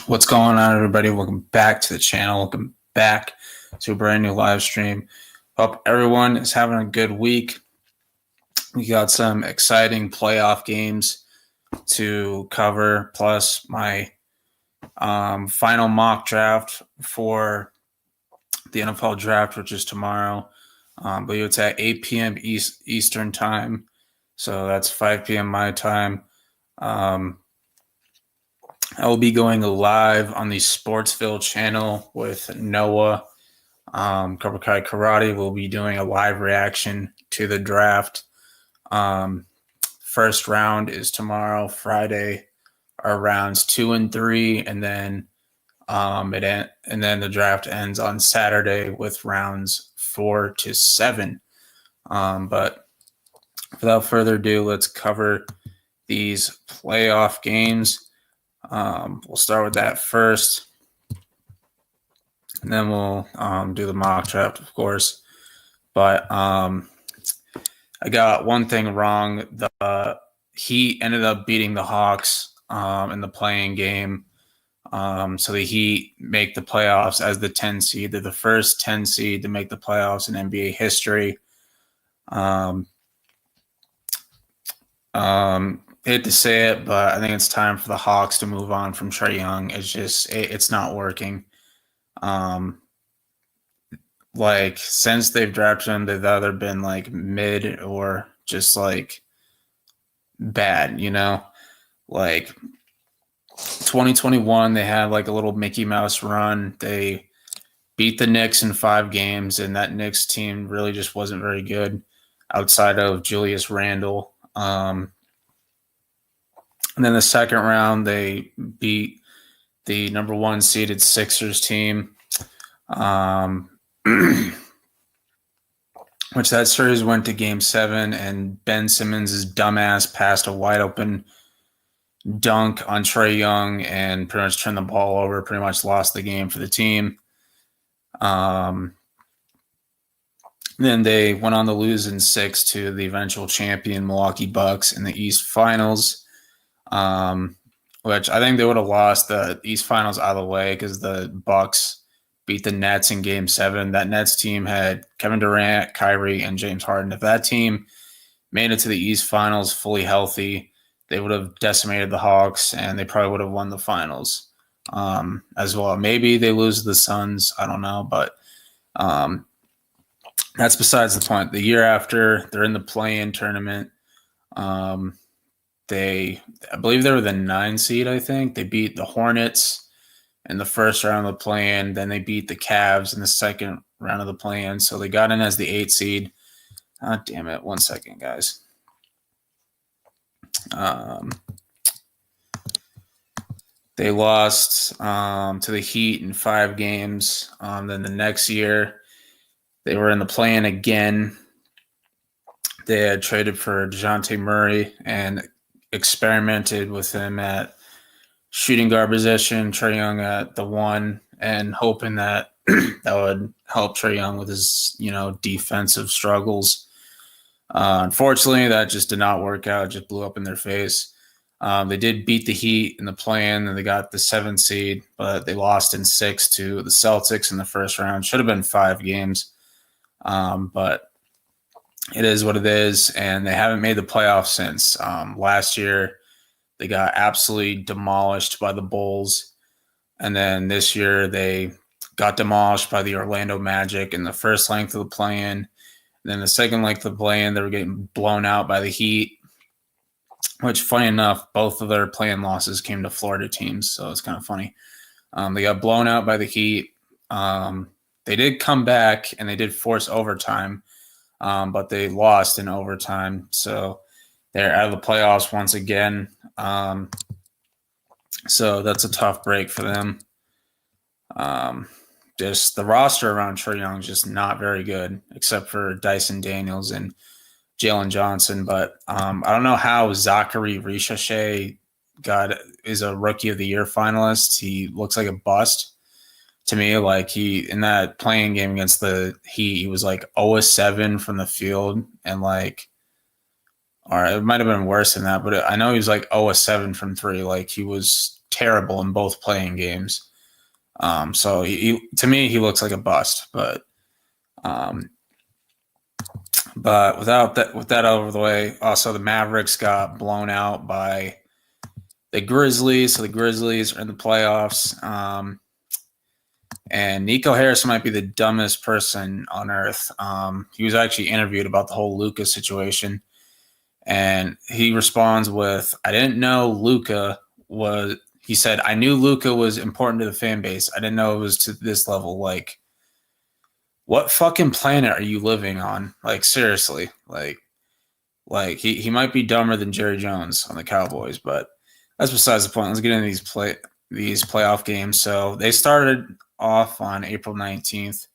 What's going on, everybody? Welcome back to the channel. Welcome back to a brand new live stream. Hope everyone is having a good week. We got some exciting playoff games to cover, plus my final mock draft for the NFL draft, which is tomorrow. But it's at 8 p.m. Eastern time, so that's 5 p.m. my time. I will be going live on the Sportsville channel with Noah. Cobra Kai Karate will be doing a live reaction to the draft. First round is tomorrow, Friday, are rounds 2 and 3, and then the draft ends on Saturday with rounds 4 to 7. But without further ado, let's cover these playoff games. We'll start with that first, and then we'll do the mock draft, of course. But I got one thing wrong. The Heat ended up beating the Hawks in the play-in game. So the Heat make the playoffs as the 10 seed. They're the first 10 seed to make the playoffs in NBA history. Hate to say it, but I think it's time for the Hawks to move on from Trae Young. It's not working. Since they've drafted him, they've either been like mid or just like bad, Like 2021, they had like a little Mickey Mouse run. They beat the Knicks in 5 games, and that Knicks team really just wasn't very good outside of Julius Randle. And then the second round, they beat the number 1 seeded Sixers team, which that series went to Game 7, and Ben Simmons' dumbass passed a wide open dunk on Trae Young and pretty much turned the ball over, pretty much lost the game for the team. Then they went on to lose in 6 to the eventual champion Milwaukee Bucks in the East Finals, which I think they would have lost the East Finals out of the way because the Bucks beat the Nets in Game 7. That Nets team had Kevin Durant, Kyrie, and James Harden. If that team made it to the East Finals fully healthy, they would have decimated the Hawks, and they probably would have won the finals as well. Maybe they lose to the Suns. I don't know, but that's besides the point. The year after, they're in the play-in tournament. I believe they were the 9 seed, I think. They beat the Hornets in the first round of the play-in. Then they beat the Cavs in the second round of the play-in. So they got in as the 8 seed. Oh, damn it. 1 second, guys. They lost to the Heat in 5 games. Then the next year, they were in the play-in again. They had traded for DeJounte Murray and experimented with him at shooting guard position, Trae Young at the 1, and hoping that that would help Trae Young with his, defensive struggles. Unfortunately, that just did not work out. It just blew up in their face. They did beat the Heat in the play-in, and they got the 7th seed, but they lost in 6 to the Celtics in the first round. Should have been 5 games, but it is what it is, and they haven't made the playoffs since. Last year, they got absolutely demolished by the Bulls, and then this year they got demolished by the Orlando Magic in the first length of the play-in. And then the second length of the play-in, they were getting blown out by the Heat, which, funny enough, both of their play-in losses came to Florida teams, so it's kind of funny. They got blown out by the Heat. They did come back, and they did force overtime, but they lost in overtime. So they're out of the playoffs once again. So that's a tough break for them. Just the roster around Trae Young is just not very good, except for Dyson Daniels and Jalen Johnson. But I don't know how Zachary Ricochet is a Rookie of the Year finalist. He looks like a bust to me. Like, he, in that playing game against the Heat, he was like 0-7 from the field, and or it might have been worse than that, but I know he was like 0-7 from 3. Like, he was terrible in both playing games. So to me, he looks like a bust. But with that out of the way, also the Mavericks got blown out by the Grizzlies. So the Grizzlies are in the playoffs. And Nico Harris might be the dumbest person on earth. He was actually interviewed about the whole Luka situation. And he responds with, I didn't know Luka was, he said, I knew Luka was important to the fan base. I didn't know it was to this level. Like, what fucking planet are you living on? Like, seriously. Like he might be dumber than Jerry Jones on the Cowboys, but that's besides the point. Let's get into these playoff games. So they started off on April 19th,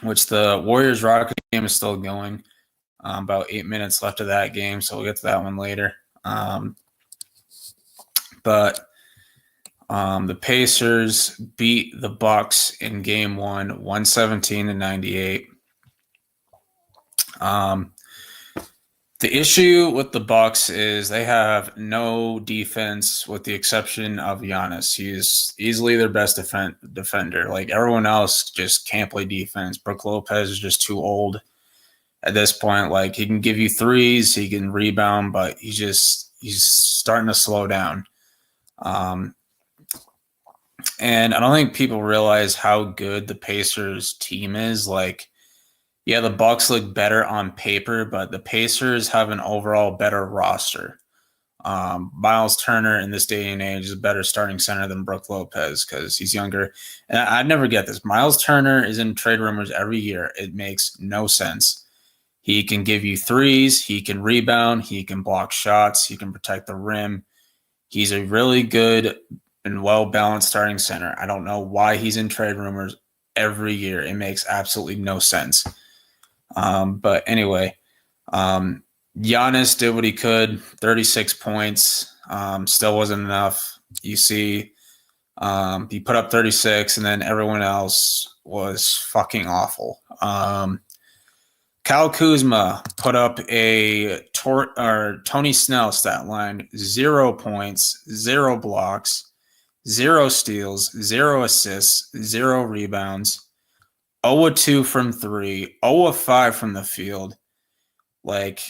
which the Warriors-Rockets game is still going. About 8 minutes left of that game, so we'll get to that one later. But the Pacers beat the Bucks in game one, 117-98. The issue with the Bucks is they have no defense with the exception of Giannis. He's easily their best defender. Like everyone else just can't play defense. Brook Lopez is just too old at this point. Like he can give you threes, he can rebound, but he's starting to slow down. And I don't think people realize how good the Pacers team is. Like, yeah, the Bucks look better on paper, but the Pacers have an overall better roster. Miles Turner in this day and age is a better starting center than Brook Lopez because he's younger. And I'd never get this. Miles Turner is in trade rumors every year. It makes no sense. He can give you threes. He can rebound. He can block shots. He can protect the rim. He's a really good and well-balanced starting center. I don't know why he's in trade rumors every year. It makes absolutely no sense. But anyway, Giannis did what he could, 36 points, still wasn't enough. You see, he put up 36, and then everyone else was fucking awful. Kyle Kuzma put up a Tony Snell stat line, 0 points, 0 blocks, 0 steals, 0 assists, 0 rebounds, 0-2 from 3, 0-5 from the field. Like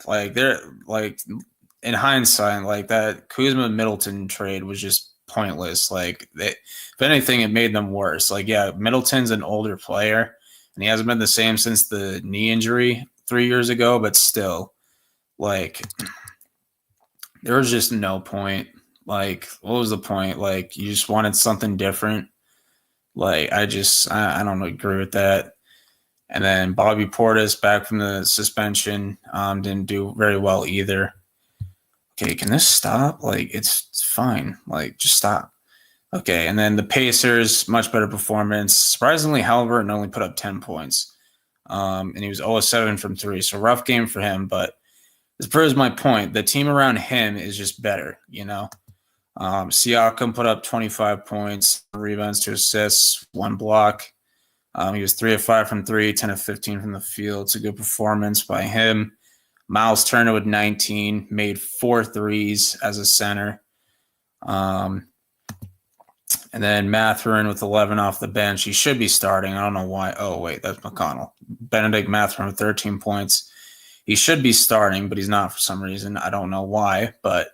they're like in hindsight, like that Kuzma Middleton trade was just pointless. Like if anything, it made them worse. Like, yeah, Middleton's an older player and he hasn't been the same since the knee injury 3 years ago, but still, like, there was just no point. Like, what was the point? Like, you just wanted something different. Like, I don't agree with that. And then Bobby Portis back from the suspension didn't do very well either. Okay, can this stop? Like, it's fine. Like, just stop. Okay, and then the Pacers, much better performance. Surprisingly, Halliburton only put up 10 points. And he was 0-7 from 3. So rough game for him, but this proves my point. The team around him is just better, you know? Siakam put up 25 points, rebounds, 2 assists, 1 block. He was 3 of 5 from 3, 10 of 15 from the field. It's a good performance by him. Miles Turner with 19, made 4 threes as a center. And then Mathurin with 11 off the bench. He should be starting. I don't know why. Oh, wait, that's McConnell. Benedict Mathurin with 13 points. He should be starting, but he's not for some reason. I don't know why. But,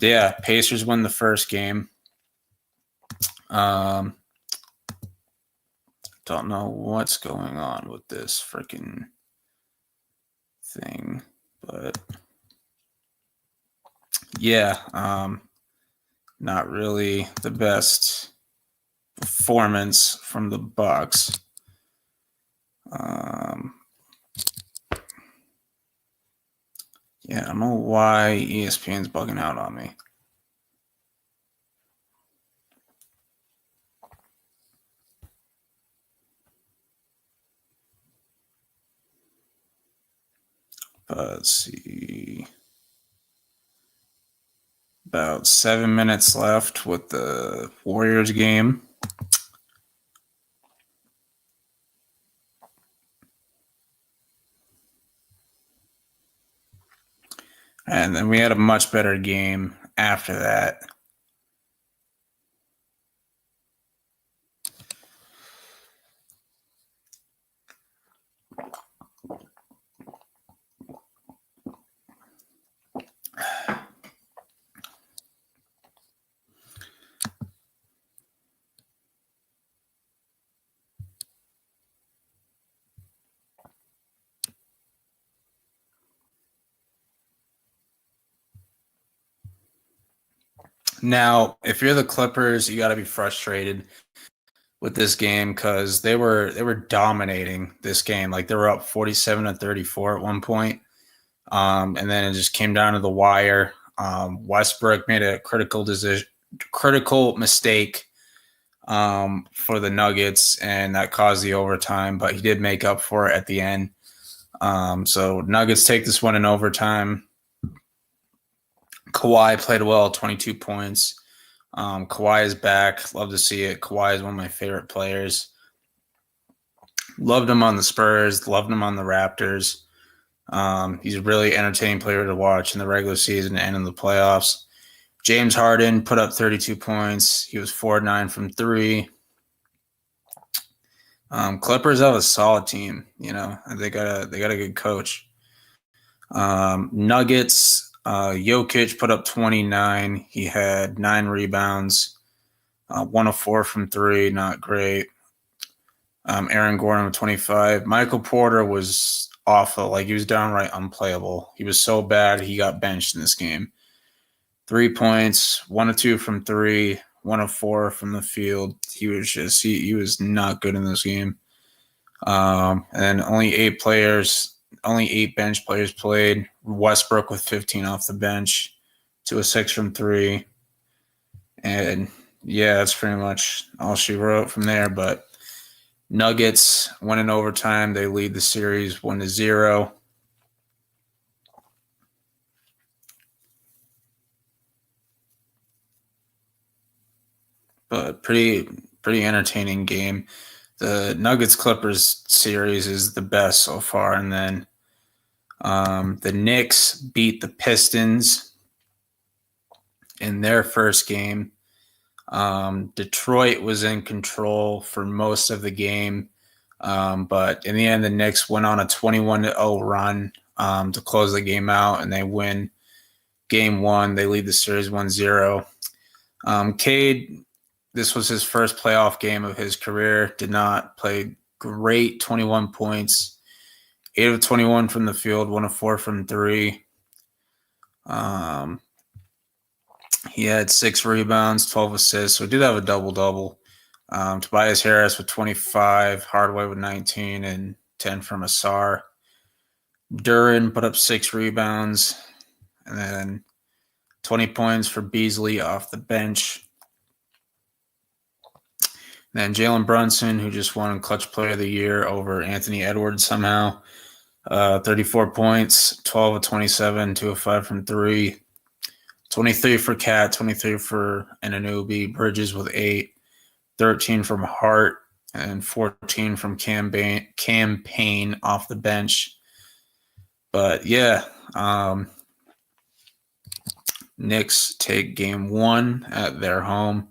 yeah, Pacers win the first game. Don't know what's going on with this freaking thing. But, yeah, not really the best performance from the Bucks. Yeah, I don't know why ESPN's bugging out on me. But let's see. About 7 minutes left with the Warriors game. And then we had a much better game after that. Now, if you're the Clippers, you got to be frustrated with this game because they were dominating this game. Like they were up 47-34 at one point. And then it just came down to the wire. Westbrook made a critical mistake for the Nuggets, and that caused the overtime. But he did make up for it at the end. So Nuggets take this one in overtime. Kawhi played well, 22 points. Kawhi is back. Love to see it. Kawhi is one of my favorite players. Loved him on the Spurs. Loved him on the Raptors. He's a really entertaining player to watch in the regular season and in the playoffs. James Harden put up 32 points. He was 4-9 from three. Clippers have a solid team. You know, they got a good coach. Nuggets. Jokic put up 29. He had 9 rebounds, 1 of 4 from three, not great. Aaron Gordon with 25. Michael Porter was awful. Like, he was downright unplayable. He was so bad he got benched in this game. 3 points, 1 of 2 from three, 1 of 4 from the field. He was just he was not good in this game. And only 8 bench players played. Westbrook with 15 off the bench, 2 of 6 from three. And yeah, that's pretty much all she wrote from there. But Nuggets win in overtime. They lead the series 1-0. But pretty entertaining game. The Nuggets Clippers series is the best so far, and then the Knicks beat the Pistons in their first game. Detroit was in control for most of the game, but in the end, the Knicks went on a 21-0 run to close the game out, and they win game one. They lead the series 1-0. Cade, this was his first playoff game of his career, did not play great, 21 points, 8 of 21 from the field, 1 of 4 from three. He had 6 rebounds, 12 assists, so he did have a double-double. Tobias Harris with 25, Hardaway with 19, and 10 from Asar. Duren put up 6 rebounds, and then 20 points for Beasley off the bench. And then Jalen Brunson, who just won Clutch Player of the Year over Anthony Edwards somehow. 34 points, 12 of 27, 2 of 5 from three. 23 for Cat, 23 for Anunoby. Bridges with 8, 13 from Hart, and 14 from Campaign off the bench. But yeah, Knicks take game one at their home.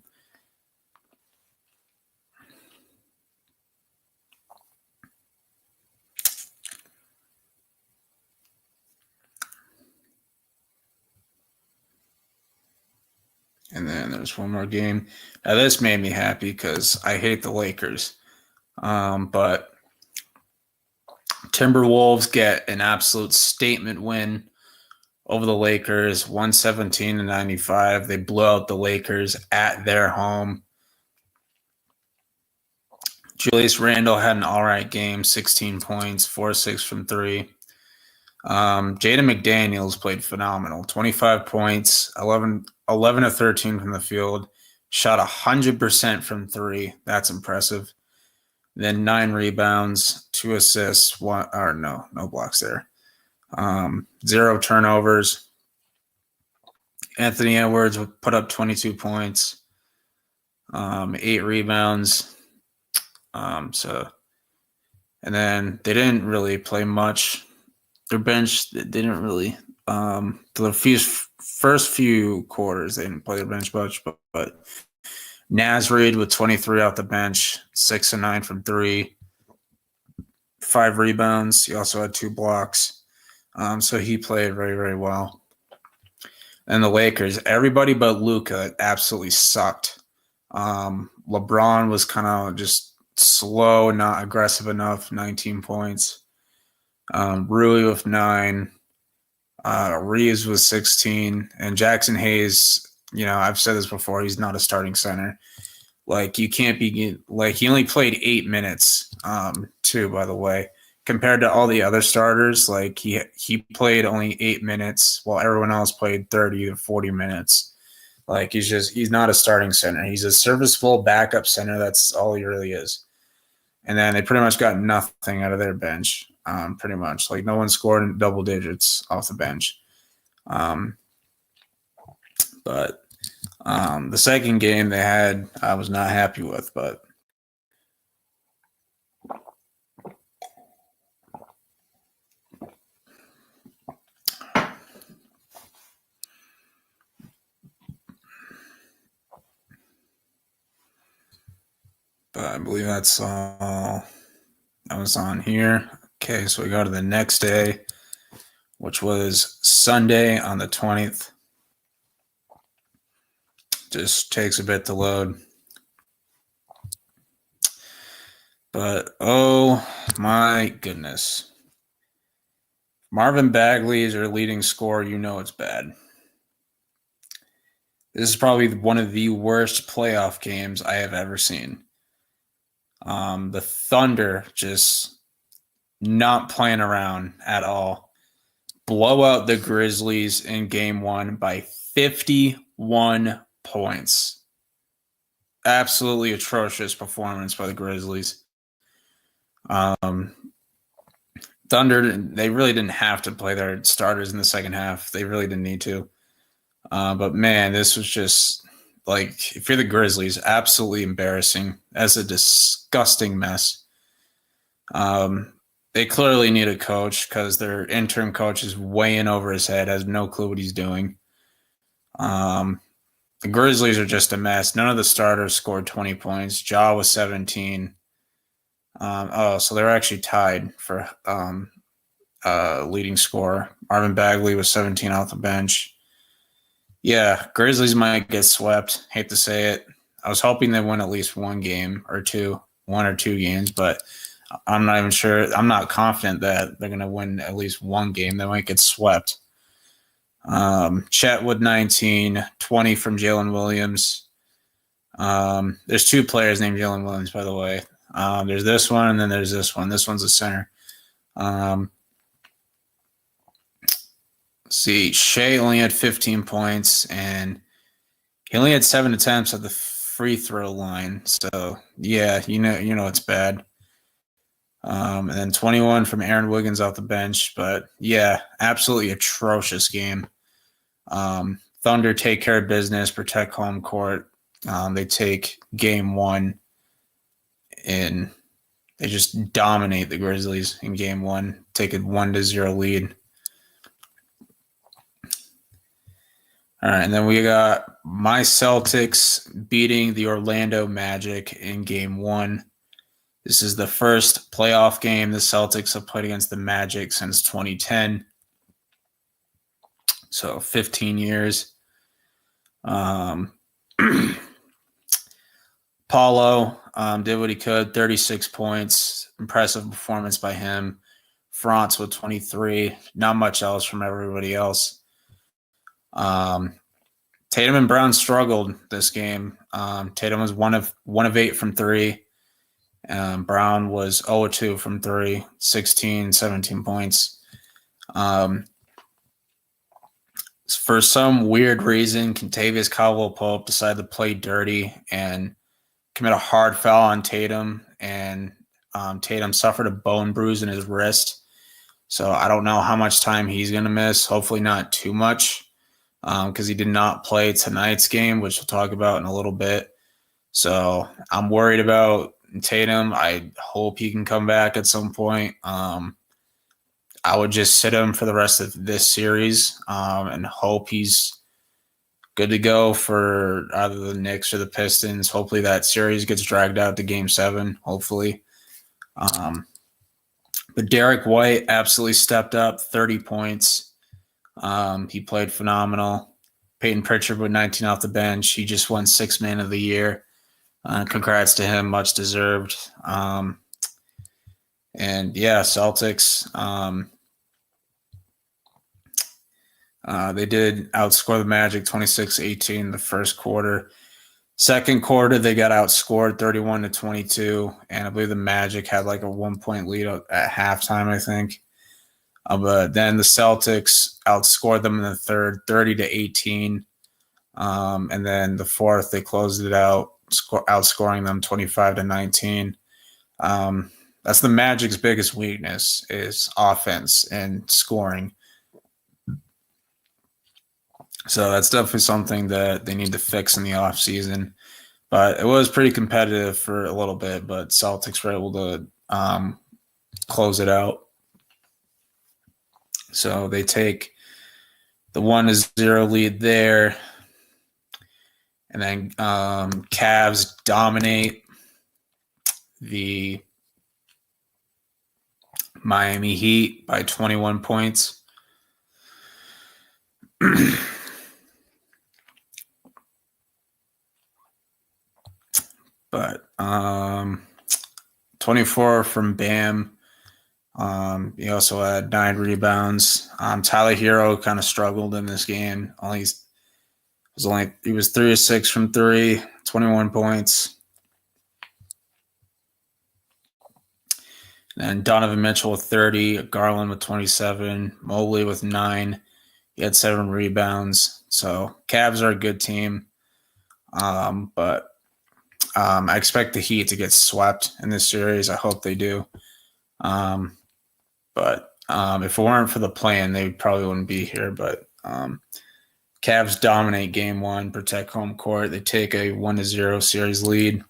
And then there's one more game. Now, this made me happy because I hate the Lakers. But Timberwolves get an absolute statement win over the Lakers, 117-95. They blew out the Lakers at their home. Julius Randle had an all right game, 16 points, 4-6 from three. Jaden McDaniels played phenomenal, 25 points, 11 of 13 from the field, shot 100% from three. That's impressive. Then 9 rebounds, 2 assists, no blocks there. 0 turnovers. Anthony Edwards put up 22 points, 8 rebounds. And then they didn't really play much. Their bench didn't really first few quarters they didn't play the bench much, but Naz Reid with 23 off the bench, 6 and 9 from 3, 5 rebounds. He also had 2 blocks. So he played very, very well. And the Lakers, everybody but Luka absolutely sucked. LeBron was kind of just slow, not aggressive enough, 19 points. Rui with 9. Reeves was 16. And Jackson Hayes, I've said this before, he's not a starting center. Like, you can't be – like, he only played 8 minutes, too, by the way. Compared to all the other starters, like he played only 8 minutes while everyone else played 30 to 40 minutes. Like he's not a starting center. He's a serviceable backup center. That's all he really is. And then they pretty much got nothing out of their bench. Pretty much like no one scored in double digits off the bench. But the second game they had, I was not happy with, but. But I believe that's all that was on here. Okay, so we go to the next day, which was Sunday on the 20th. Just takes a bit to load. But, oh my goodness. Marvin Bagley is our leading scorer. You know it's bad. This is probably one of the worst playoff games I have ever seen. The Thunder just not playing around at all. Blow out the Grizzlies in game 1 by 51 points. Absolutely atrocious performance by the Grizzlies. Thunder, they really didn't have to play their starters in the second half. They really didn't need to. But man, this was just like, if you're the Grizzlies, absolutely embarrassing. That's a disgusting mess. They clearly need a coach because their interim coach is way in over his head, has no clue what he's doing. The Grizzlies are just a mess. None of the starters scored 20 points. Ja was 17. So they're actually tied for leading scorer. Marvin Bagley was 17 off the bench. Yeah, Grizzlies might get swept. Hate to say it. I was hoping they win at least one or two games, but I'm not even sure. I'm not confident that they're going to win at least one game. They might get swept. Chet with 19, 20 from Jalen Williams. There's 2 players named Jalen Williams, by the way. There's this one, and then there's this one. This one's a center. See, Shea only had 15 points, and he only had 7 attempts at the free throw line. So, yeah, you know it's bad. And then 21 from Aaron Wiggins off the bench. But, yeah, absolutely atrocious game. Thunder take care of business, protect home court. They take game 1, and they just dominate the Grizzlies in game 1, take a 1-0 lead. All right, and then we got my Celtics beating the Orlando Magic in game 1. This is the first playoff game the Celtics have played against the Magic since 2010. So 15 years. Paulo did what he could, 36 points. Impressive performance by him. Franz with 23. Not much else from everybody else. Tatum and Brown struggled this game. Tatum was 1 of 8 from 3. Brown was 0 of 2 from 3, 16, 17 points. For some weird reason, Kentavious Caldwell-Pope decided to play dirty and commit a hard foul on Tatum, and Tatum suffered a bone bruise in his wrist. So I don't know how much time he's going to miss. Hopefully not too much, because he did not play tonight's game, which we'll talk about in a little bit. So I'm worried about Tatum. I hope he can come back at some point. I would just sit him for the rest of this series and hope he's good to go for either the Knicks or the Pistons. Hopefully that series gets dragged out to Game 7, hopefully. But Derek White absolutely stepped up, 30 points. He played phenomenal. Peyton Pritchard with 19 off the bench. He just won Sixth Man of the Year. Congrats to him, much deserved. And yeah, Celtics. They did outscore the Magic 26-18 the first quarter. Second quarter, they got outscored 31-22, and I believe the Magic had like a 1-point lead at halftime, I think. But then the Celtics outscored them in the third, 30-18, and then the fourth they closed it out, outscoring them 25-19. That's the Magic's biggest weakness is offense and scoring. So that's definitely something that they need to fix in the offseason. But it was pretty competitive for a little bit, but Celtics were able to close it out. So they take the 1-0 lead there. And then Cavs dominate the Miami Heat by 21 points. But 24 from Bam. He also had 9 rebounds. Tyler Hero kind of struggled in this game. He was 3 of 6 from 3, 21 points. And Donovan Mitchell with 30, Garland with 27, Mobley with 9. He had 7 rebounds. So Cavs are a good team. But I expect the Heat to get swept in this series. I hope they do. But if it weren't for the play-in, they probably wouldn't be here. But Cavs dominate Game 1, protect home court. They take a 1-0 series lead.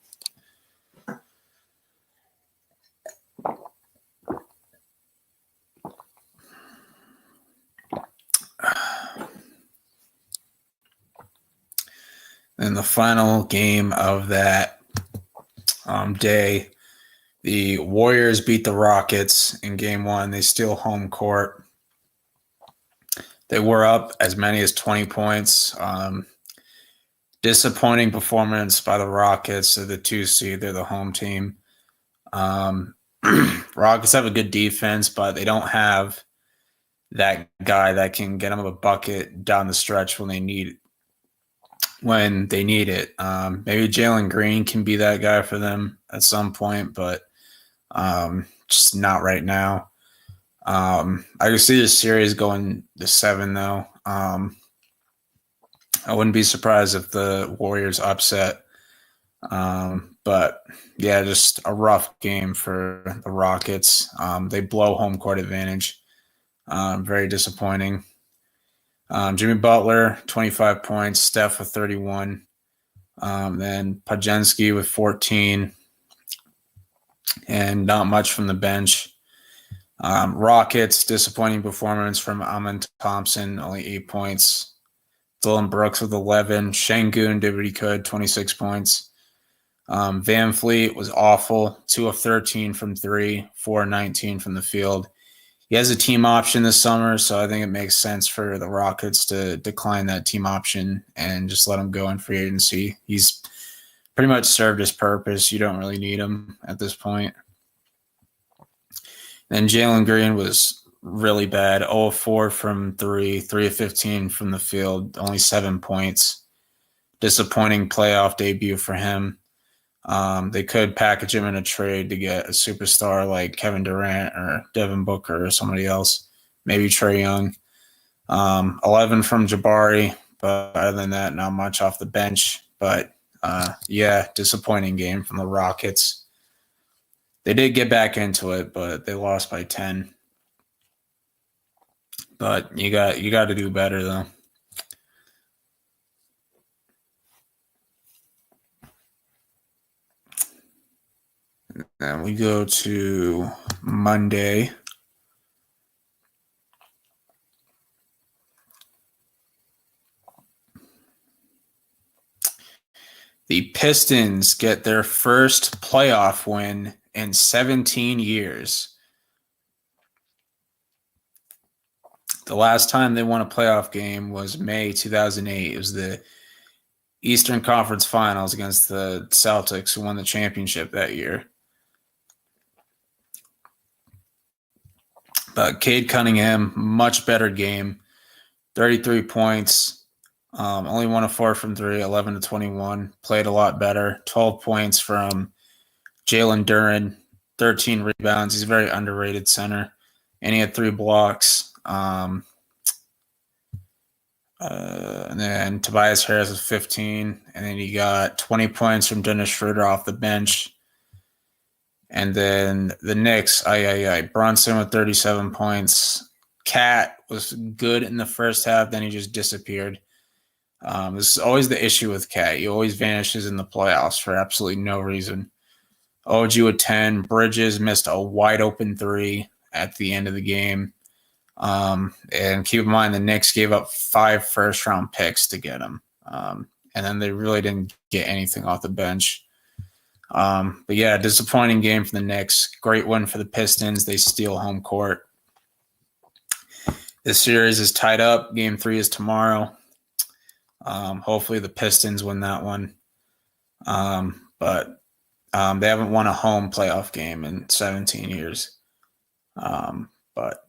In the final game of that day, the Warriors beat the Rockets in Game 1. They steal home court. They were up as many as 20 points. Disappointing performance by the Rockets. They're the 2 seed. They're the home team. Rockets have a good defense, but they don't have that guy that can get them a bucket down the stretch when they need it. Maybe Jalen Green can be that guy for them at some point, but just not right now. I can see this series going to 7, though. I wouldn't be surprised if the Warriors upset. But, yeah, just a rough game for the Rockets. They blow home court advantage. Very disappointing. Jimmy Butler, 25 points. Steph with 31. Then Podziemski with 14. And not much from the bench. Rockets, disappointing performance from Amen Thompson, only 8 points. Dylan Brooks with 11. Şengün did what he could, 26 points. Van Fleet was awful, 2 of 13 from 3, 4 of 19 from the field. He has a team option this summer, so I think it makes sense for the Rockets to decline that team option and just let him go in free agency. He's pretty much served his purpose. You don't really need him at this point. Then Jalen Green was really bad, 0 of 4 from 3, 3 of 15 from the field, only 7 points. Disappointing playoff debut for him. They could package him in a trade to get a superstar like Kevin Durant or Devin Booker or somebody else, maybe Trae Young. 11 from Jabari, but other than that, not much off the bench. But, yeah, disappointing game from the Rockets. They did get back into it, but they lost by 10. But you got to do better, though. Then we go to Monday. The Pistons get their first playoff win in 17 years. The last time they won a playoff game was May 2008. It was the Eastern Conference Finals against the Celtics, who won the championship that year. But Cade Cunningham, much better game. 33 points. Only 1 of 4 from 3, 11 to 21. Played a lot better. 12 points from Jalen Duren, 13 rebounds. He's a very underrated center. And he had 3 blocks. And then Tobias Harris was 15. And then he got 20 points from Dennis Schroeder off the bench. And then the Knicks, Brunson with 37 points. Cat was good in the first half, then he just disappeared. This is always the issue with Cat. He always vanishes in the playoffs for absolutely no reason. OG with 10. Bridges missed a wide open 3 at the end of the game. And keep in mind, the Knicks gave up 5 first-round picks to get him. And then they really didn't get anything off the bench. But yeah, disappointing game for the Knicks. Great win for the Pistons. They steal home court. This series is tied up. Game 3 is tomorrow. Hopefully the Pistons win that one. But they haven't won a home playoff game in 17 years. But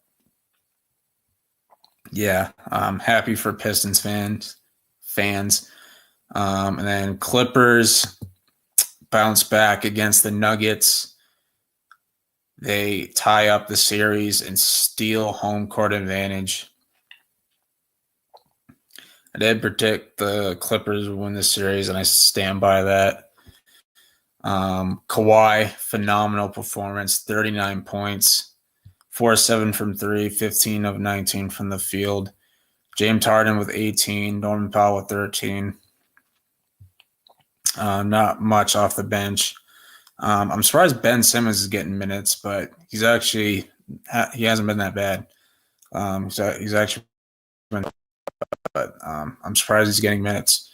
yeah, I'm happy for Pistons fans. And then Clippers bounce back against the Nuggets. They tie up the series and steal home court advantage. I did predict the Clippers would win the series, and I stand by that. Kawhi, phenomenal performance, 39 points, 4-7 from 3, 15 of 19 from the field. James Harden with 18, Norman Powell with 13. Not much off the bench. I'm surprised Ben Simmons is getting minutes, but he hasn't been that bad. He's actually been, but I'm surprised he's getting minutes.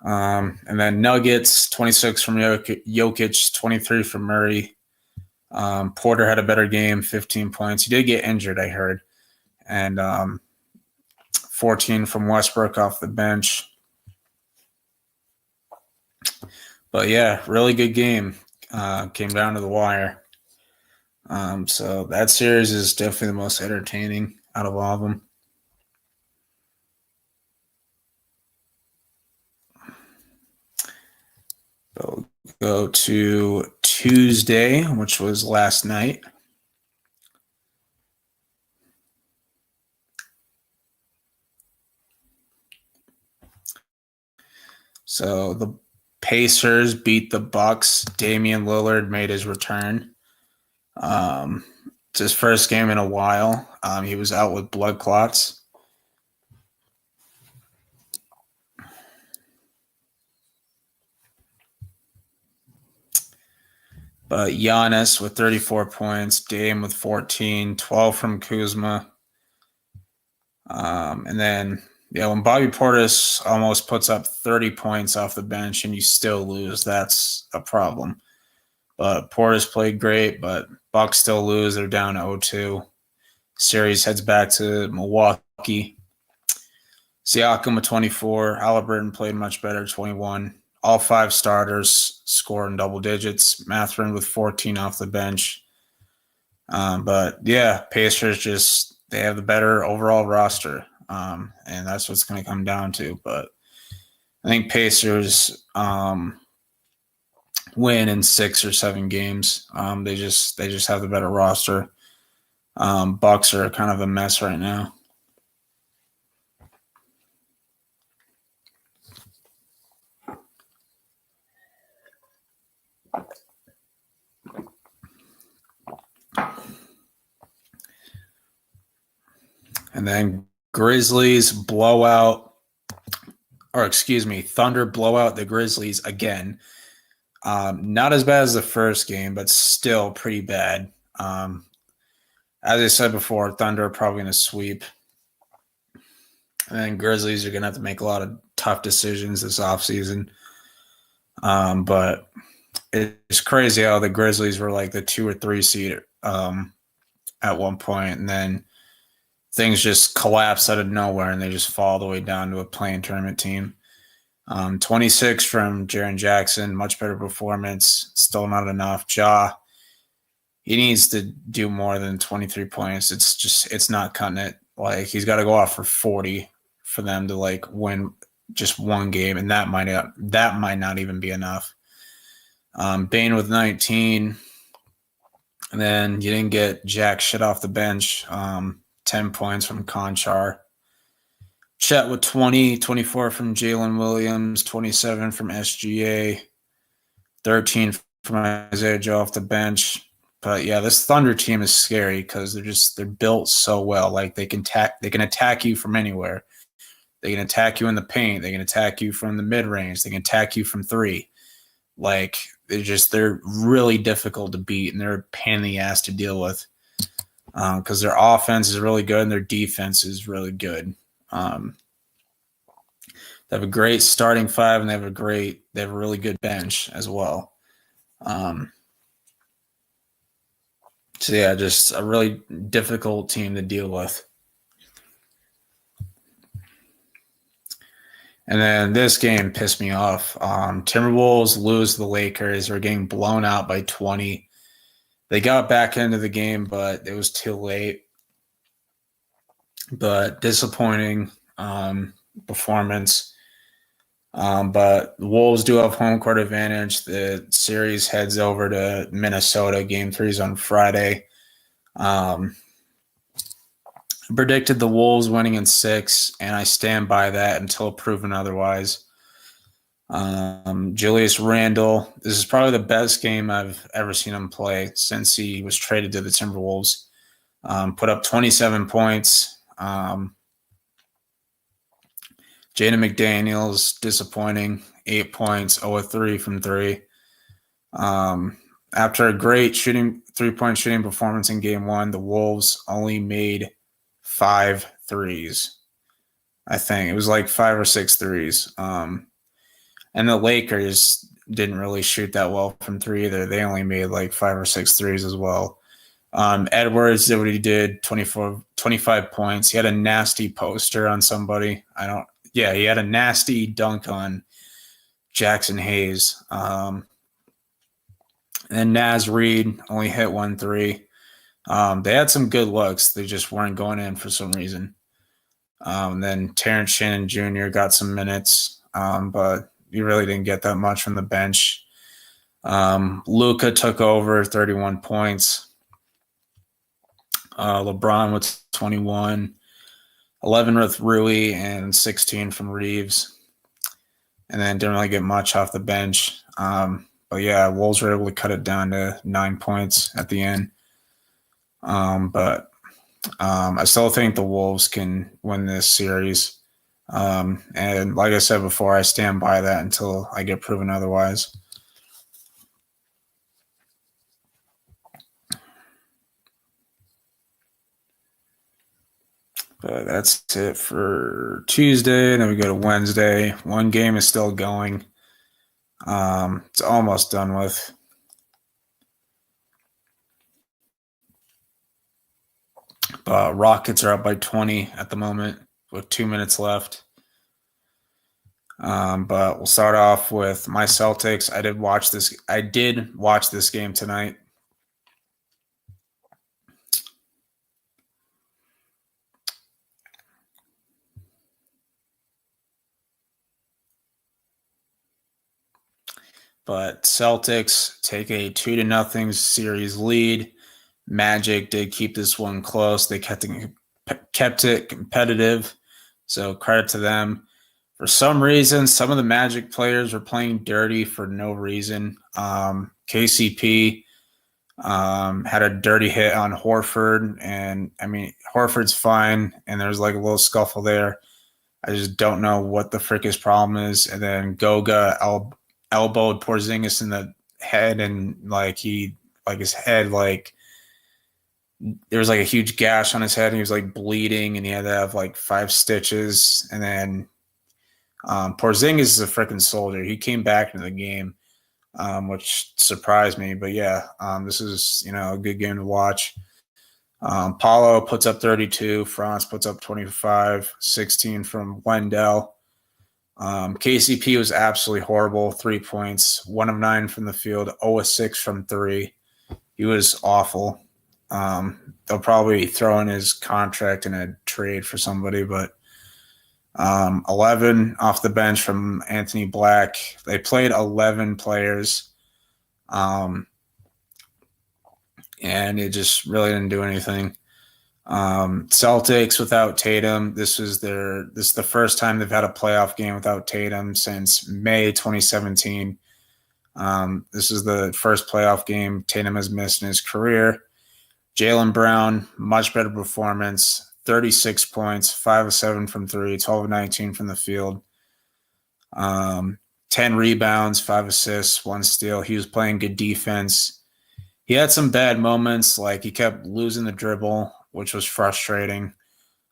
And then Nuggets, 26 from Jokic, 23 from Murray. Porter had a better game, 15 points. He did get injured, I heard. And 14 from Westbrook off the bench. But yeah, really good game. Came down to the wire. So that series is definitely the most entertaining out of all of them. So go to Tuesday, which was last night. So the Pacers beat the Bucks. Damian Lillard made his return. It's his first game in a while. He was out with blood clots. But Giannis with 34 points, Dame with 14, 12 from Kuzma. And then, when Bobby Portis almost puts up 30 points off the bench and you still lose, that's a problem. But Portis played great, but Bucks still lose. They're down 0-2. Series heads back to Milwaukee. Siakam with 24. Haliburton played much better, 21. All 5 starters scored in double digits. Mathurin with 14 off the bench. But yeah, Pacers they have the better overall roster. And that's what's going to come down to. But I think Pacers win in 6 or 7 games. They just have the better roster. Bucks are kind of a mess right now. And then Grizzlies Thunder blow out the Grizzlies again. Not as bad as the first game, but still pretty bad. As I said before, Thunder are probably going to sweep. And then Grizzlies are going to have to make a lot of tough decisions this offseason. But it's crazy how the Grizzlies were like the 2 or 3 seed at one point, and then things just collapse out of nowhere, and they just fall all the way down to a playing tournament team. 26 from Jaren Jackson, much better performance. Still not enough. Ja, he needs to do more than 23 points. It's not cutting it. Like, he's got to go off for 40 for them to like win just one game, and that might not even be enough. Bane with 19, and then you didn't get jack shit off the bench. 10 points from Conchar. Chet with 20, 24 from Jalen Williams, 27 from SGA, 13 from Isaiah Joe off the bench. But yeah, this Thunder team is scary because they're built so well. Like, they can attack you from anywhere. They can attack you in the paint. They can attack you from the mid range. They can attack you from 3. Like, they're really difficult to beat, and they're a pain in the ass to deal with because their offense is really good and their defense is really good. They have a great starting 5, and they have a really good bench as well. So yeah, just a really difficult team to deal with. And then this game pissed me off. Timberwolves lose to the Lakers. They're getting blown out by 20. They got back into the game, but it was too late. But disappointing performance. But the Wolves do have home court advantage. The series heads over to Minnesota. Game 3 is on Friday. Predicted the Wolves winning in 6, and I stand by that until proven otherwise. Julius Randle, this is probably the best game I've ever seen him play since he was traded to the Timberwolves. Put up 27 points. Jaden McDaniels, disappointing, 8 points, 0-3 from 3. After a great 3-point shooting performance in game 1, the Wolves only made 5 threes. I think it was like 5 or 6 threes. And the Lakers didn't really shoot that well from 3 either. They only made like 5 or 6 threes as well. Edwards did what he did, 25 points. He had a nasty poster on somebody. He had a nasty dunk on Jackson Hayes. And Naz Reid only hit 1 3. They had some good looks. They just weren't going in for some reason. Then Terrence Shannon Jr. got some minutes, but he really didn't get that much from the bench. Luka took over, 31 points. LeBron with 21, 11 with Rui, and 16 from Reeves. And then didn't really get much off the bench. But yeah, Wolves were able to cut it down to 9 points at the end. But I still think the Wolves can win this series. And like I said before, I stand by that until I get proven otherwise. But that's it for Tuesday. Then we go to Wednesday. One game is still going. It's almost done with. But Rockets are up by 20 at the moment with 2 minutes left. But we'll start off with my Celtics. I did watch this game tonight. But Celtics take a 2-0 series lead. Magic did keep this one close. They kept it competitive, so credit to them. For some reason, some of the Magic players were playing dirty for no reason. KCP had a dirty hit on Horford, and I mean, Horford's fine, and there's like a little scuffle there. I just don't know what the frick his problem is. And then Goga elbowed Porzingis in the head, and his head, there was like a huge gash on his head, and he was like bleeding, and he had to have like 5 stitches. And then Porzingis is a freaking soldier. He came back into the game, which surprised me. But yeah, this is a good game to watch. Paulo puts up 32. Franz puts up 25. 16 from Wendell. KCP was absolutely horrible. 3 points, 1 of 9 from the field, 0 of 6 from 3. He was awful. They'll probably throw in his contract in a trade for somebody, but 11 off the bench from Anthony Black. They played 11 players, and it just really didn't do anything. Celtics without Tatum. This is the first time they've had a playoff game without Tatum since May 2017. This is the first playoff game Tatum has missed in his career. Jaylen Brown, much better performance, 36 points, 5 of 7 from 3, 12 of 19 from the field. 10 rebounds, 5 assists, 1 steal. He was playing good defense. He had some bad moments, like he kept losing the dribble, which was frustrating.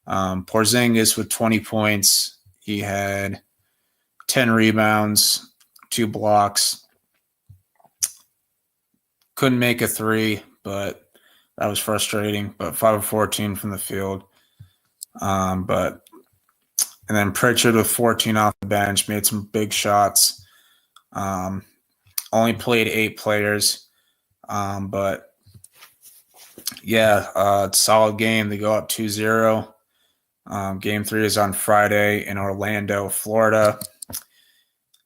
Porzingis with 20 points. He had 10 rebounds, 2 blocks. Couldn't make a 3, but that was frustrating. But 5 of 14 from the field. And then Pritchard with 14 off the bench, made some big shots. Only played 8 players. But yeah, solid game. They go up 2-0. Game 3 is on Friday in Orlando, Florida.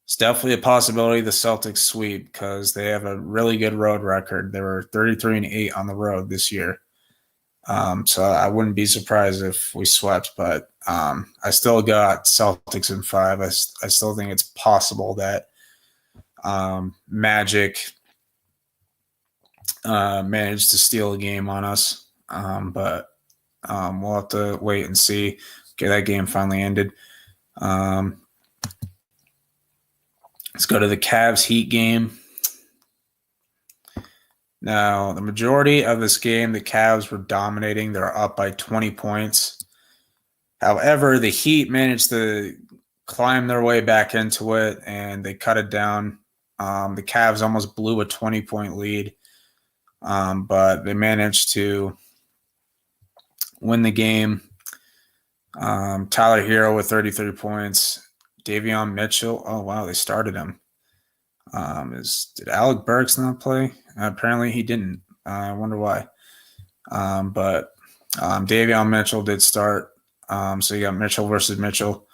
It's definitely a possibility the Celtics sweep because they have a really good road record. They were 33-8 on the road this year. So I wouldn't be surprised if we swept, but I still got Celtics in 5. I still think it's possible that Magic managed to steal a game on us, but we'll have to wait and see. Okay, that game finally ended. Let's go to the Cavs Heat game. Now, the majority of this game, the Cavs were dominating. They're up by 20 points. However, the Heat managed to climb their way back into it, and they cut it down. The Cavs almost blew a 20-point lead, but they managed to win the game. Tyler Hero with 33 points. Davion Mitchell. Oh, wow, they started him. Did Alec Burks not play? Apparently he didn't. I wonder why. But Davion Mitchell did start. So you got Mitchell versus Mitchell.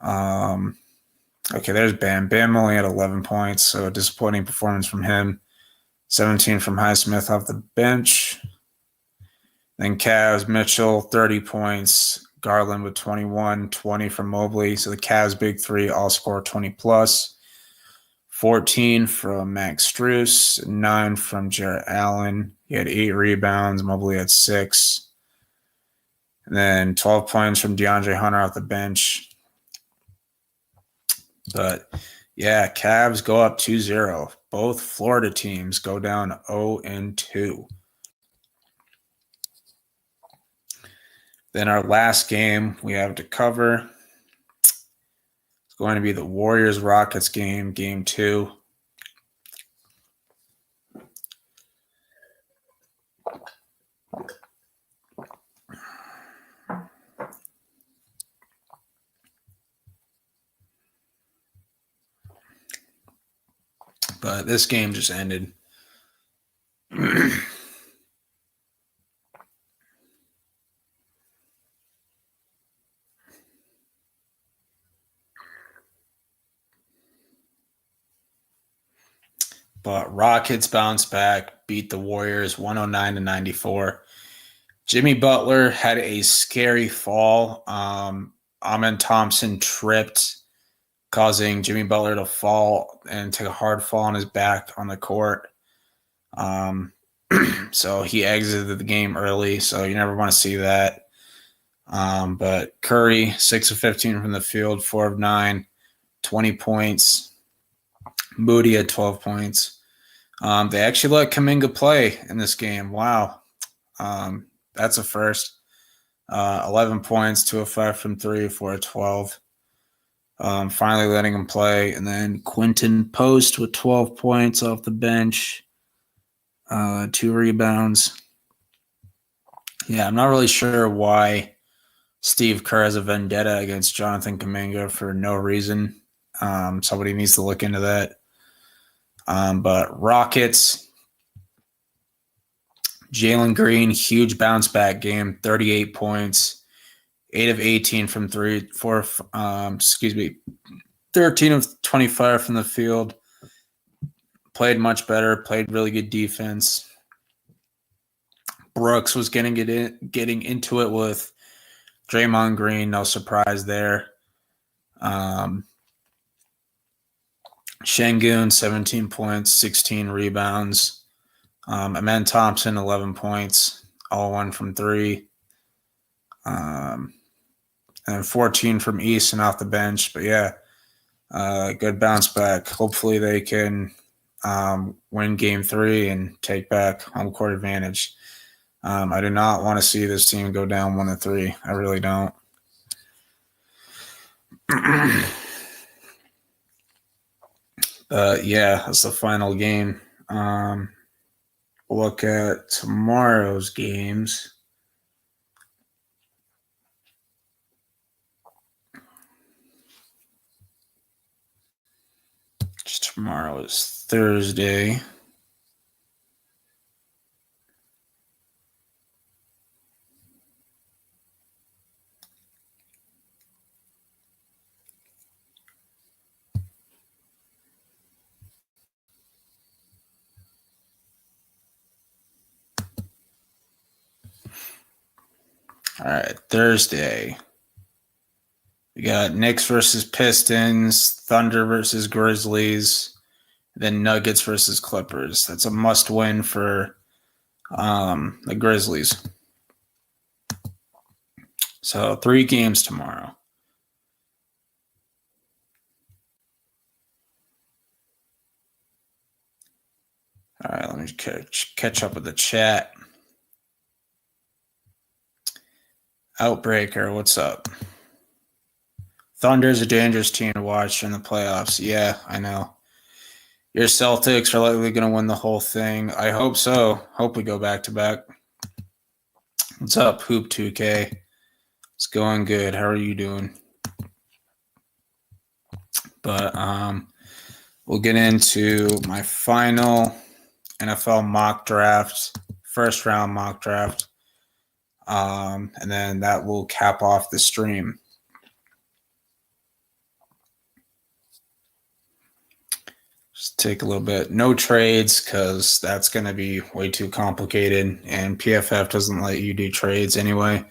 Okay, there's Bam. Bam only had 11 points, so a disappointing performance from him. 17 from Highsmith off the bench. Then Cavs, Mitchell, 30 points. Garland with 21, 20 from Mobley. So the Cavs' big 3 all score 20+. 14 from Max Strus, 9 from Jarrett Allen. He had 8 rebounds. Mobley had 6. And then 12 points from DeAndre Hunter off the bench. But, yeah, Cavs go up 2-0. Both Florida teams go down 0-2. Then our last game we have to cover. It's going to be the Warriors-Rockets game, Game 2. But this game just ended. But Rockets bounced back, beat the Warriors 109-94. Jimmy Butler had a scary fall. Amen Thompson tripped, causing Jimmy Butler to fall and take a hard fall on his back on the court. So he exited the game early, so you never want to see that. But Curry, 6 of 15 from the field, 4 of 9, 20 points. Moody had 12 points. They actually let Kuminga play in this game. Wow. That's a first. 11 points, 2 of 5 from 3, 4 of 12. finally letting him play. And then Quinton Post with 12 points off the bench, 2 rebounds. Yeah, I'm not really sure why Steve Kerr has a vendetta against Jonathan Kuminga for no reason. Somebody needs to look into that. But Rockets, Jalen Green, huge bounce back game, 38 points, 8 of 18 from 3, 13 of 25 from the field. Played much better, played really good defense. Brooks was getting into it with Draymond Green, no surprise there. Şengün, 17 points, 16 rebounds. Amen Thompson, 11 points, all 1 from 3. And 14 from Easton off the bench. But yeah, good bounce back. Hopefully they can win game 3 and take back home court advantage. I do not want to see this team go down 1-3. I really don't. Yeah, that's the final game. Look at tomorrow's games. Tomorrow is Thursday. All right, Thursday. We got Knicks versus Pistons, Thunder versus Grizzlies, then Nuggets versus Clippers. That's a must-win for the Grizzlies. So 3 games tomorrow. All right, let me catch up with the chat. Outbreaker, what's up? Thunder's a dangerous team to watch in the playoffs. Yeah, I know. Your Celtics are likely going to win the whole thing. I hope so. Hope we go back-to-back. What's up, Hoop 2K? It's going good. How are you doing? But we'll get into my final NFL mock draft, first round mock draft. And then that will cap off the stream. Just take a little bit. No trades because that's going to be way too complicated. And PFF doesn't let you do trades anyway.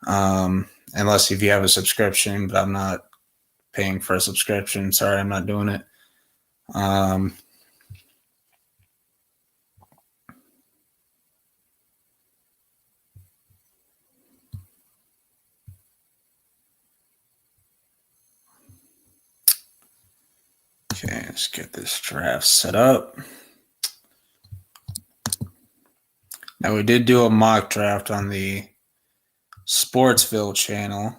Unless if you have a subscription, but I'm not paying for a subscription. Sorry, I'm not doing it. Okay, let's get this draft set up. Now, we did do a mock draft on the Sportsville channel.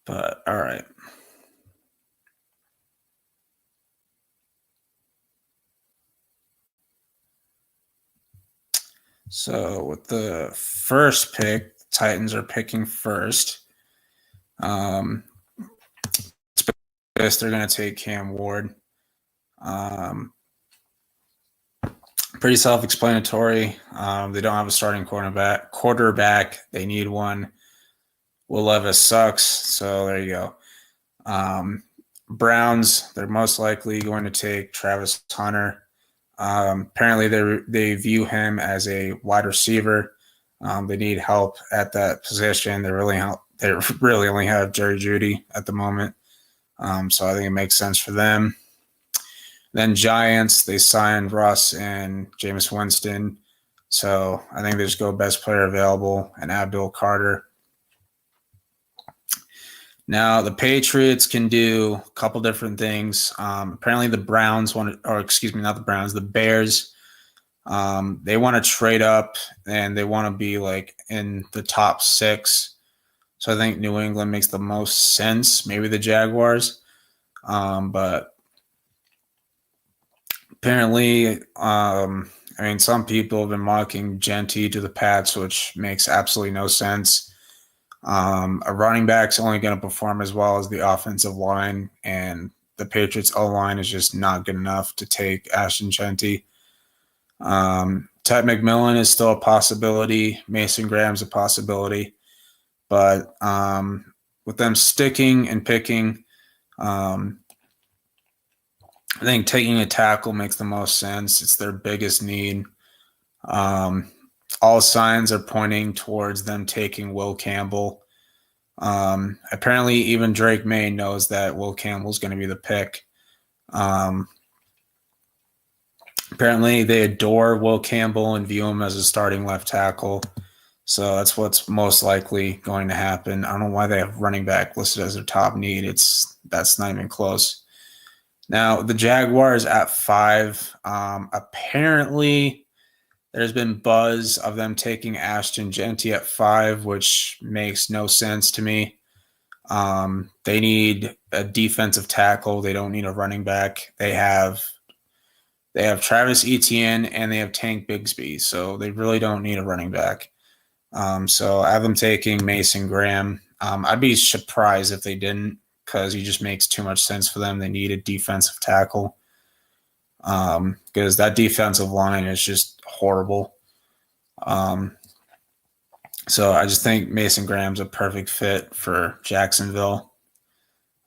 But, all right. So, with the first pick, Titans are picking first. They're going to take Cam Ward. Pretty self-explanatory. They don't have a starting quarterback. They need one. Will Levis sucks, so there you go. Browns, they're most likely going to take Travis Hunter. Apparently, they view him as a wide receiver. They need help at that position. They really only have Jerry Jeudy at the moment. So I think it makes sense for them. Then Giants, they signed Russ and Jameis Winston. So I think they just go best player available and Abdul Carter. Now, the Patriots can do a couple different things. Apparently the Bears They want to trade up and they want to be like in the top 6. So I think New England makes the most sense. Maybe the Jaguars. But apparently, I mean, some people have been mocking Genty to the Pats, which makes absolutely no sense. A running back's only going to perform as well as the offensive line, and the Patriots' O-line is just not good enough to take Ashton Genty. Ted McMillan is still a possibility. Mason Graham's a possibility. But with them sticking and picking, I think taking a tackle makes the most sense. It's their biggest need. All signs are pointing towards them taking Will Campbell. Apparently, even Drake May knows that Will Campbell's going to be the pick. Apparently, they adore Will Campbell and view him as a starting left tackle. So that's what's most likely going to happen. I don't know why they have running back listed as their top need. That's not even close. Now, the Jaguars at 5. Apparently, there's been buzz of them taking Ashton Genty at 5, which makes no sense to me. They need a defensive tackle. They don't need a running back. They have Travis Etienne and they have Tank Bigsby, so they really don't need a running back. So I have them taking Mason Graham. I'd be surprised if they didn't, because he just makes too much sense for them. They need a defensive tackle because that defensive line is just horrible. So I just think Mason Graham's a perfect fit for Jacksonville,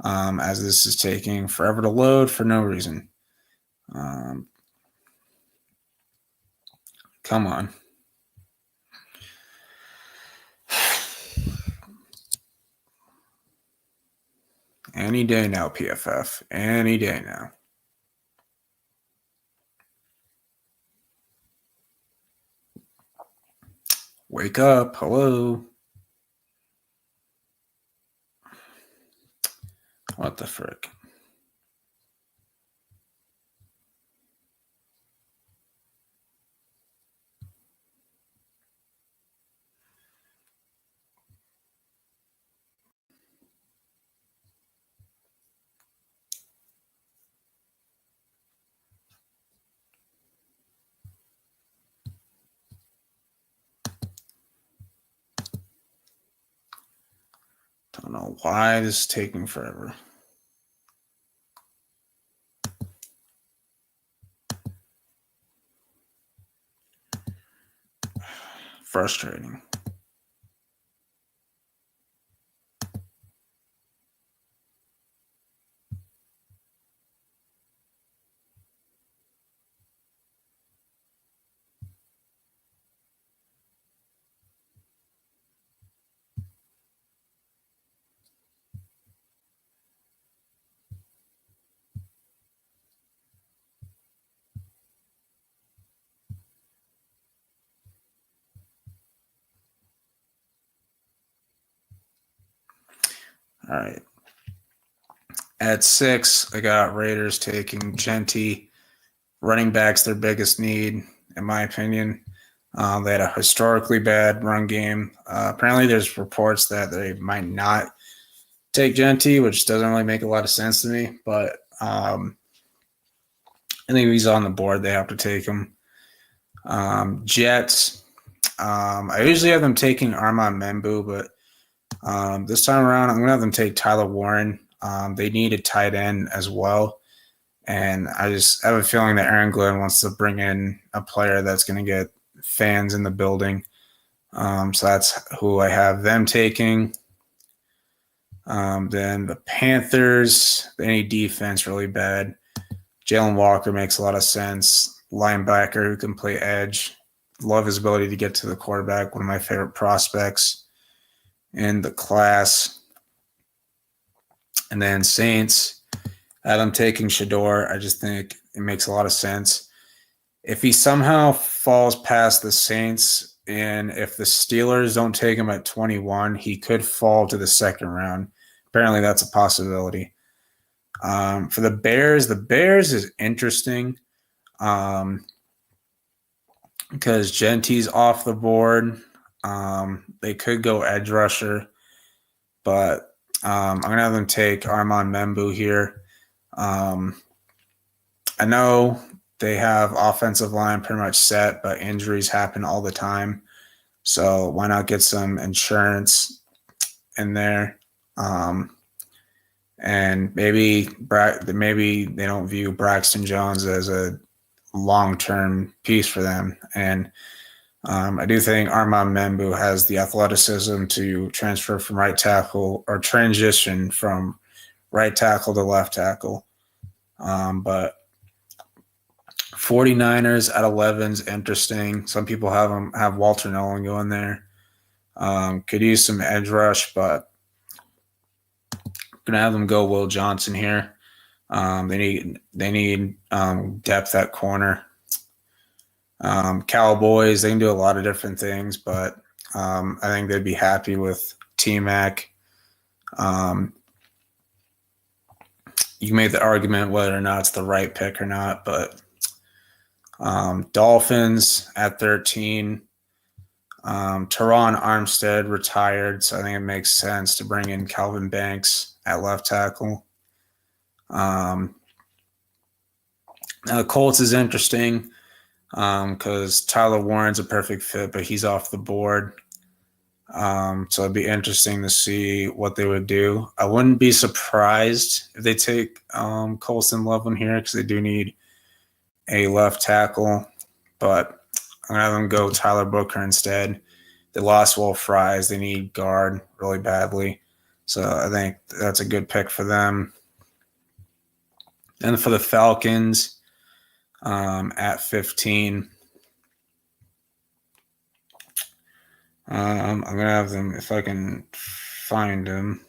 as this is taking forever to load for no reason. Come on. Any day now, PFF. Any day now. Wake up. Hello. What the frick? Don't know why this is taking forever. Frustrating. All right. At 6, I got Raiders taking Genty. Running back's their biggest need, in my opinion. They had a historically bad run game. Apparently, there's reports that they might not take Genty, which doesn't really make a lot of sense to me. But I think if he's on the board, they have to take him. Jets. I usually have them taking Armand Membu, but this time around, I'm going to have them take Tyler Warren. They need a tight end as well. And I just have a feeling that Aaron Glenn wants to bring in a player that's going to get fans in the building. So that's who I have them taking. Then the Panthers, they need defense really bad. Jalen Walker makes a lot of sense. Linebacker who can play edge. Love his ability to get to the quarterback. One of my favorite prospects in the class. And then Saints, Adam taking Shador. I just think it makes a lot of sense. If he somehow falls past the Saints and if the Steelers don't take him at 21, he could fall to the second round. Apparently that's a possibility. For the Bears is interesting. because Genty's off the board. They could go edge rusher, but I'm going to have them take Armand Membu here. I know they have offensive line pretty much set, but injuries happen all the time. So why not get some insurance in there? And maybe they don't view Braxton Jones as a long-term piece for them. And I do think Armand Membu has the athleticism to transfer from right tackle or transition from right tackle to left tackle. But 49ers at 11 is interesting. Some people have Walter Nolan going there. Could use some edge rush, but going to have them go Will Johnson here. They need depth at corner. Cowboys, they can do a lot of different things, but I think they'd be happy with T-Mac. You made the argument whether or not it's the right pick or not, but Dolphins at 13. Teron Armstead retired, so I think it makes sense to bring in Calvin Banks at left tackle. Now the Colts is interesting because Tyler Warren's a perfect fit, but he's off the board. So it'd be interesting to see what they would do. I wouldn't be surprised if they take Colston Loveland here because they do need a left tackle, but I'm going to have them go Tyler Booker instead. They lost Will Fries. They need guard really badly. So I think that's a good pick for them. And for the Falcons at 15, I'm going to have them, if I can find them.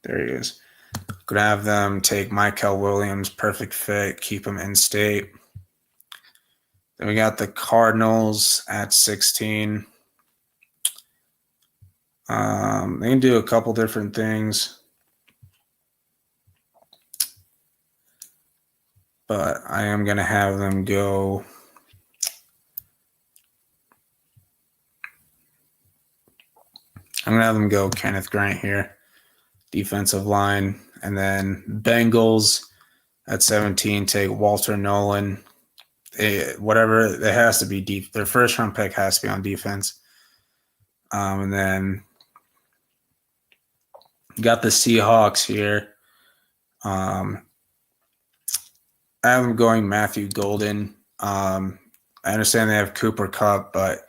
There he is. Going to have them take Michael Williams, perfect fit, keep him in state. Then we got the Cardinals at 16. They can do a couple different things. But I am going to have them go Kenneth Grant here, defensive line. And then Bengals at 17 take Walter Nolan. Whatever, it has to be deep. Their first round pick has to be on defense. And then got the Seahawks here. I have them going Matthew Golden. I understand they have Cooper Kupp, but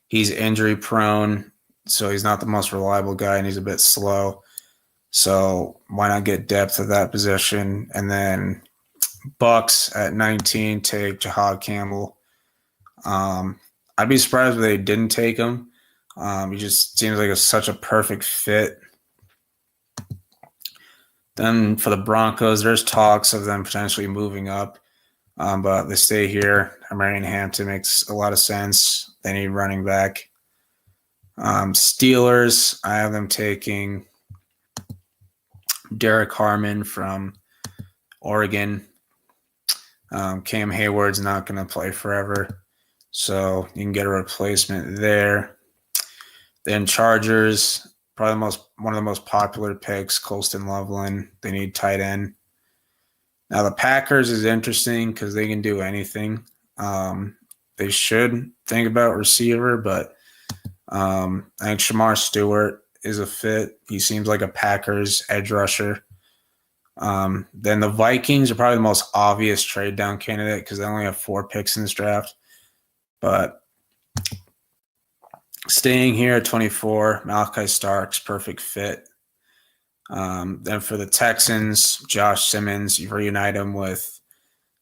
he's injury prone, so he's not the most reliable guy, and he's a bit slow. So why not get depth at that position? And then Bucks at 19 take Jahad Campbell. I'd be surprised if they didn't take him. He just seems like such a perfect fit. Then for the Broncos, there's talks of them potentially moving up, but they stay here. Marion Hampton makes a lot of sense. They need running back. Steelers, I have them taking Derek Harmon from Oregon. Cam Hayward's not going to play forever, so you can get a replacement there. Then Chargers, probably one of the most popular picks, Colston Loveland. They need tight end. Now the Packers is interesting because they can do anything. They should think about receiver, but I think Shamar Stewart is a fit. He seems like a Packers edge rusher. Then the Vikings are probably the most obvious trade down candidate because they only have 4 picks in this draft. But staying here at 24, Malachi Starks, perfect fit. Then for the Texans, Josh Simmons, you reunite him with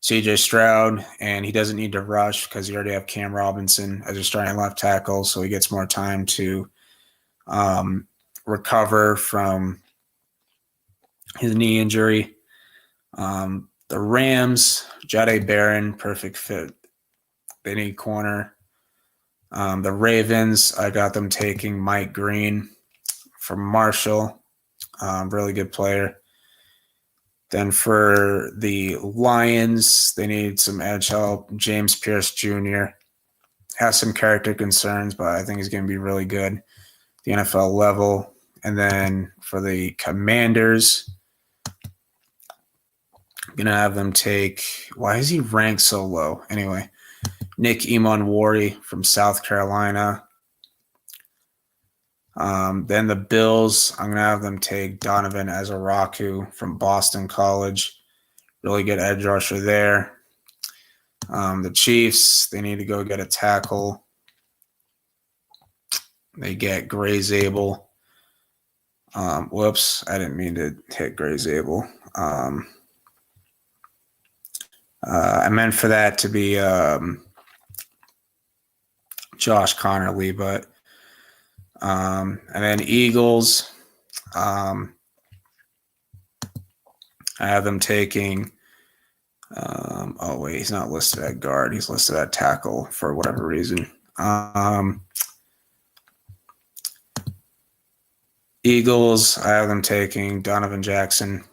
CJ Stroud, and he doesn't need to rush because you already have Cam Robinson as your starting left tackle, so he gets more time to recover from his knee injury. The Rams, Jahdae Barron, perfect fit. They need corner. The Ravens, I got them taking Mike Green from Marshall. Really good player. Then for the Lions, they need some edge help. James Pierce Jr. has some character concerns, but I think he's going to be really good at the NFL level. And then for the Commanders, I'm going to have them take – why is he ranked so low? Anyway, Nick Emonwari from South Carolina. Then the Bills, I'm going to have them take Donovan Azaraku from Boston College. Really good edge rusher there. The Chiefs, they need to go get a tackle. They get Gray Zabel. Whoops, I didn't mean to hit Gray Zabel. I meant for that to be Josh Connerly, but and then Eagles, I have them taking oh wait, he's not listed at guard, he's listed at tackle for whatever reason. Eagles, I have them taking Donovan Jackson.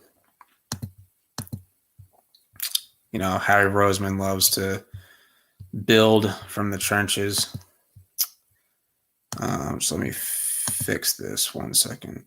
You know, Harry Roseman loves to build from the trenches. So let me fix this 1 second.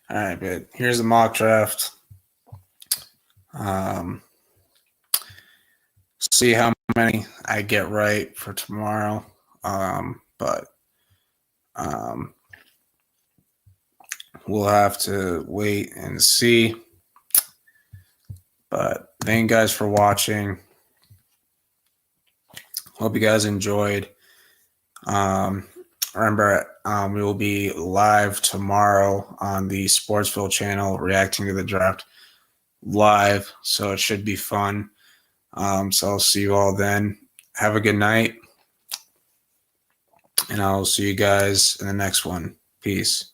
All right, but here's the mock draft. See how many I get right for tomorrow. But we'll have to wait and see. But thank you guys for watching. Hope you guys enjoyed. Remember, we will be live tomorrow on the Sportsville channel reacting to the draft live. So it should be fun. So I'll see you all then. Have a good night. And I'll see you guys in the next one. Peace.